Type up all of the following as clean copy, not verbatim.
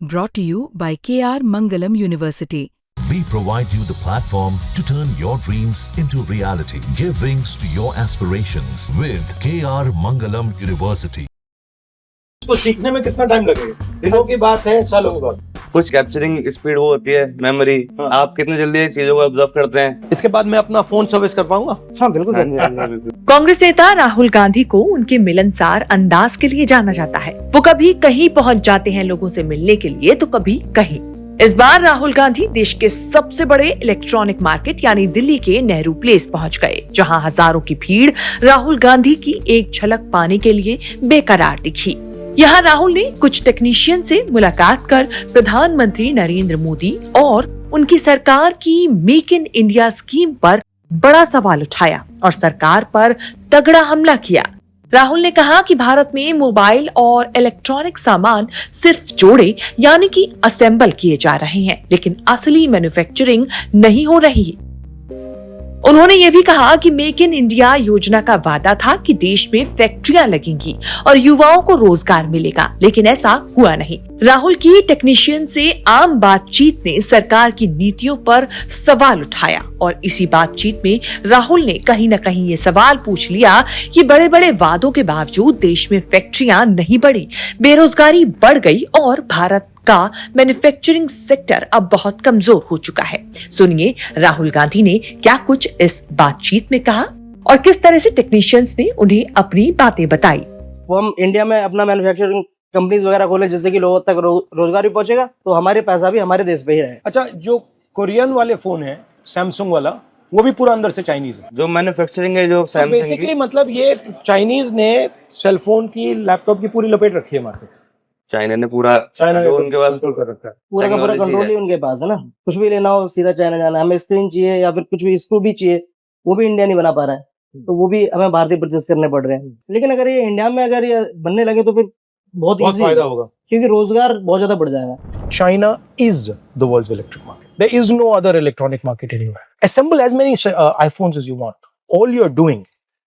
Brought to you by KR Mangalam University. We provide you the platform to turn your dreams into reality. Give wings to your aspirations with KR Mangalam University. इसको सीखने में कितना time लगेगा? दिनों की बात है, सालों की बात। कुछ कैप्चरिंग स्पीड वो होती है, मेमोरी। आप कितने जल्दी चीजों को ऑब्जर्व करते हैं। इसके बाद मैं अपना फोन सर्विस कर पाऊंगा? हाँ बिल्कुल। कांग्रेस नेता राहुल गांधी को उनके मिलनसार अंदाज के लिए जाना जाता है। वो कभी कहीं पहुंच जाते हैं लोगों से मिलने के लिए, तो कभी कहीं। इस बार राहुल गांधी देश के सबसे बड़े इलेक्ट्रॉनिक मार्केट यानी दिल्ली के नेहरू प्लेस पहुंच गए, जहां हजारों की भीड़ राहुल गांधी की एक झलक पाने के लिए बेकरार दिखी। यहाँ राहुल ने कुछ टेक्नीशियन से मुलाकात कर प्रधानमंत्री नरेंद्र मोदी और उनकी सरकार की मेक इन इंडिया स्कीम पर बड़ा सवाल उठाया और सरकार पर तगड़ा हमला किया। राहुल ने कहा कि भारत में मोबाइल और इलेक्ट्रॉनिक सामान सिर्फ जोड़े यानी कि असेंबल किए जा रहे हैं, लेकिन असली मैन्युफैक्चरिंग नहीं हो रही है। उन्होंने ये भी कहा कि मेक इन इंडिया योजना का वादा था कि देश में फैक्ट्रियां लगेंगी और युवाओं को रोजगार मिलेगा, लेकिन ऐसा हुआ नहीं। राहुल की टेक्नीशियन से आम बातचीत ने सरकार की नीतियों पर सवाल उठाया और इसी बातचीत में राहुल ने कहीं न कहीं ये सवाल पूछ लिया कि बड़े बड़े वादों के बावजूद देश में फैक्ट्रियां नहीं बढ़ी, बेरोजगारी बढ़ गई और भारत का मैन्युफैक्चरिंग सेक्टर अब बहुत कमजोर हो चुका है। सुनिए राहुल गांधी ने क्या कुछ इस बातचीत में कहा और किस तरह से टेक्नीशियंस ने उन्हें अपनी बातें बताई। वो हम इंडिया में अपना मैन्युफैक्चरिंग कंपनीज वगैरह खोले जिससे कि लोगों तक रोजगार भी पहुंचेगा, तो हमारे पैसा भी हमारे देश पे ही रहे। अच्छा, जो कोरियन वाले फोन है सैमसंग वाला, वो भी पूरा अंदर से चाइनीज है। जो मैन्युफैक्चरिंग है जो सैमसंग की, बेसिकली मतलब ये चाइनीज ने सेलफोन की, लैपटॉप की पूरी लपेट रखी है मार्केट। चाइना ने पूरा जो उनके पास कंट्रोल कर रखा है, पूरा का पूरा कंट्रोल ही उनके पास है ना। कुछ भी लेना हो सीधा चाइना जाना, हमें स्क्रीन चाहिए या फिर कुछ भी स्क्रू भी चाहिए, वो भी इंडिया नहीं बना पा रहा है, तो वो भी हमें भारतीय परचेस करने पड़ रहे हैं। लेकिन अगर ये इंडिया में अगर ये बनने लगे तो फिर बहुत फायदा होगा, क्योंकि रोजगार बहुत ज्यादा बढ़ जाएगा। China is the world's electric market. There is no other electronic market anywhere. Assemble as many iPhones as you want. All you're doing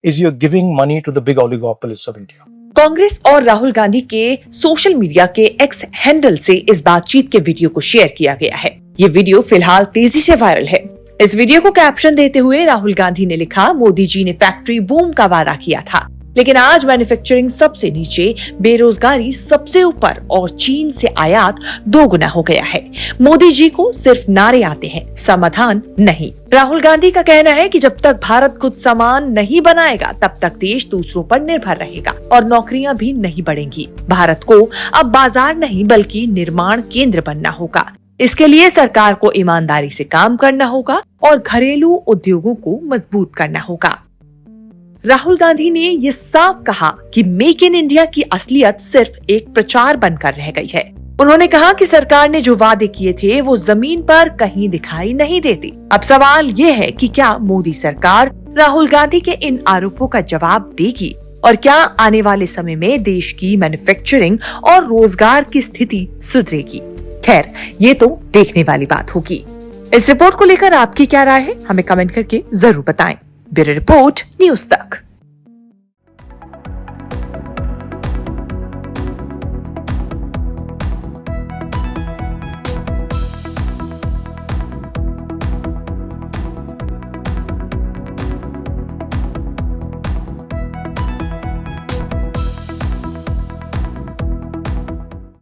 is you're giving money to the big oligopolists of India. Congress और राहुल गांधी के social media के x handle से इस बातचीत के video को share किया गया है। ये वीडियो फिलहाल तेजी से वायरल है। इस वीडियो को कैप्शन देते हुए राहुल गांधी ने लिखा, मोदी जी ने फैक्ट्री बूम का वादा किया था, लेकिन आज मैन्युफैक्चरिंग सबसे नीचे, बेरोजगारी सबसे ऊपर और चीन से आयात 2 गुना हो गया है। मोदी जी को सिर्फ नारे आते हैं, समाधान नहीं। राहुल गांधी का कहना है कि जब तक भारत खुद सामान नहीं बनाएगा तब तक देश दूसरों पर निर्भर रहेगा और नौकरियां भी नहीं बढ़ेंगी। भारत को अब बाजार नहीं बल्कि निर्माण केंद्र बनना होगा। इसके लिए सरकार को ईमानदारी से काम करना होगा और घरेलू उद्योगों को मजबूत करना होगा। राहुल गांधी ने ये साफ कहा कि मेक इन इंडिया की असलियत सिर्फ एक प्रचार बनकर रह गई है। उन्होंने कहा कि सरकार ने जो वादे किए थे वो जमीन पर कहीं दिखाई नहीं देती। अब सवाल ये है कि क्या मोदी सरकार राहुल गांधी के इन आरोपों का जवाब देगी और क्या आने वाले समय में देश की मैन्युफैक्चरिंग और रोजगार की स्थिति सुधरेगी। खैर, ये तो देखने वाली बात होगी। इस रिपोर्ट को लेकर आपकी क्या राय है, हमें कमेंट करके जरूर बताएं। ब्यूरो रिपोर्ट, न्यूज़ तक।